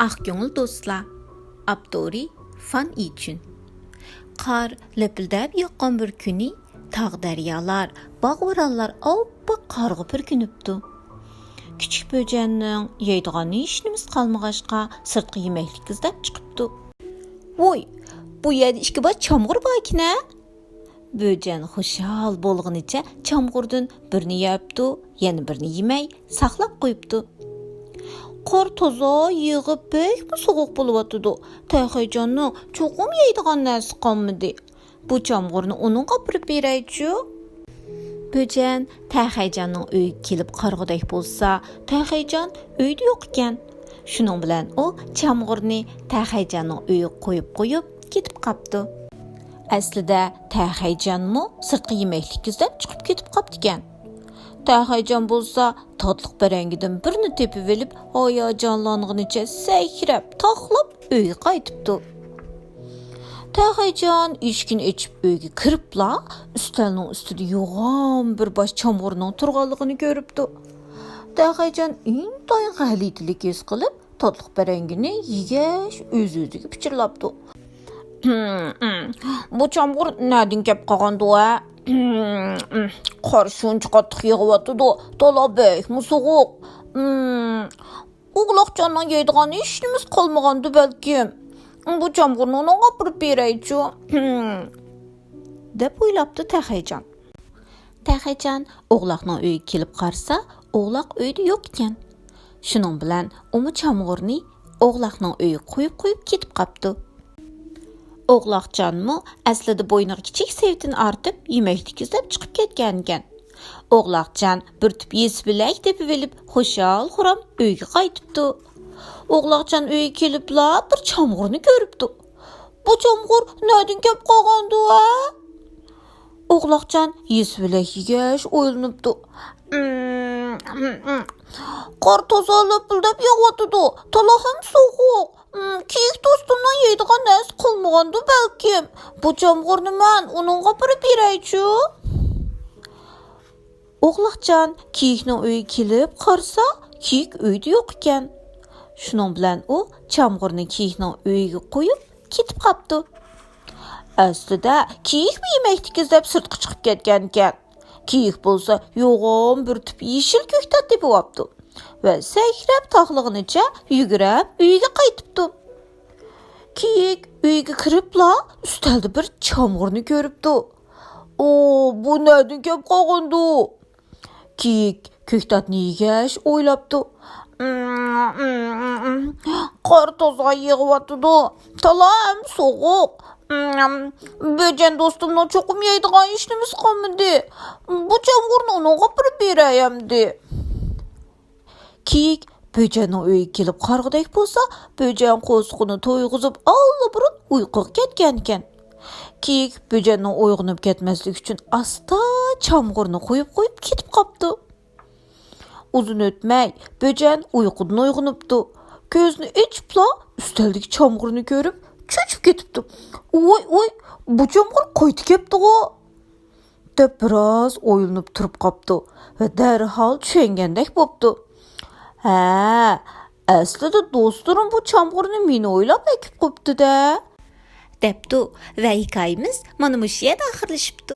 Ah ko'ngil do'stlar, Abdori Fan Ichun. Qar lapildab yoqqan bir kuni tog' daryolar, bog'-o'rallar oppoq qarg'ib purkinibdi. Kichik böjanning yeydigan ishimiz qolmag'achqa sirtqi yemaklik izlab chiqibdi. Voy, bu yerda ikki bosh chamg'ur bor-ki-na? Böjan xushal bo'lg'inicha chamg'urdan birini yeyibdi, yana birini yemay saqlab qo'yibdi. Qor toza yig'ib pek sovuq bo'lyotdi. Tayxayjonning cho'qim yeydigan narsa qolmadi. Bu chamg'urni uning qopirib beraychi. Böjan Tayxayjonning uyiga kelib qarg'udak bo'lsa, Tayxayjon uyda yo'q ekan. Shuning bilan u chamg'urni Tayxayjonning uyiga qo'yib ketib qopti. Aslida Tayxayjonmi sirtqi yemaklik izlab chiqib ketib qopti ekan. Tayxayjon bo'lsa, totliq barangidan birini tepib olib, hayajonlanganicha sakrab, taxlab uyga qaytibdi. Tayxayjon eshikni ochib uyga kiribla, ustalning ustida yo'g'on bir bosh chamg'urning turganligini ko'ribdi. Tayxayjon intayin g'alitilik his qilib, totliq barangini yegash o'z-o'ziga pichirlabdi. Bu chamg'ur nadin kelib qolgandi-a? Qor shuncha qattiq yog'yapti, talabek sovuq. O'g'loqjonning yeydigan ishimiz qolmagandi balkim. Bu chamg'urni unga qopirib beraychi. deb o'ylabdi Tayxayjon. Tayxayjon o'g'loqning uyiga kelib qarsa, o'g'loq uyda yo'q ekan. Shuning bilan u chamg'urni o'g'loqning uyiga qo'yib ketib qopti. O'g'loqjonmi aslida bo'yniga kichik sevdin artib yemaklik izlab chiqib ketgan ekan. O'g'loqjon bir tup yesbilak deb olib xushal-xuram uyga qaytibdi. O'g'loqjon uyga kelibla bir chamg'urni ko'ribdi. Bu chamg'ur nadin kelib qolgandi-a? O'g'loqjon yesbilak yegash o'ylanibdi. Qor toza lapildab yog'yapti, tala ham sovuq. Kiyik do'stimdan yeydigan narsa qolmagandi balkim. Bu chamg'urni men uningga qopirib beraychi. O'g'loqjon kiyikning uyiga kelib qarsa, kiyik uyda yo'q ekan. Shuning bilan u chamg'urni kiyikning uyiga qo'yib ketib qopti. Aslida kiyik yemaklik izlab sirtqa chiqib ketgan ekan. Kiyik bo'lsa yo'g'on bir tup yeshil ko'ktat deb olibdi va sakrab taxlig'inicha yugurib uyiga qaytibdi. Kiyik uyiga kiribla ustalda bir chamg'urni ko'ribdi. Bu nadin kelib qolgandi? Kiyik ko'ktatni yegash o'ylabdi. Qor toza yig'yapti, talam sovuq. Böjan do'stimdan cho'qim yeydigan ishimiz qolmadi. Bu chamg'urni unga qopirib berayamdi. Kiyik böjanning uyiga kelib qarg'udak bo'lsa, böjan qo'sqini to'yg'izib allabirun uyquga ketgan ekan. Kiyik böjanning uyg'onib ketmaslik uchun asta chamg'urni qo'yib ketib qopti. Uzun o'tmay böjan uyqudan uyg'onibdi. Ko'zini ochibla ustaldagi chamg'urni ko'rib cho'chib ketibdi. Voy, bu chamg'ur qaytib kelibdi-ku deb biroz o'ylanib turib qopti va darhol tushungandek bo'pti. Aslida do'stlarim bu chamg'urni meni o'ylab ekib qo'yibdi-da, debdi va hikoyamiz mana shu yerda oxirlashibdi.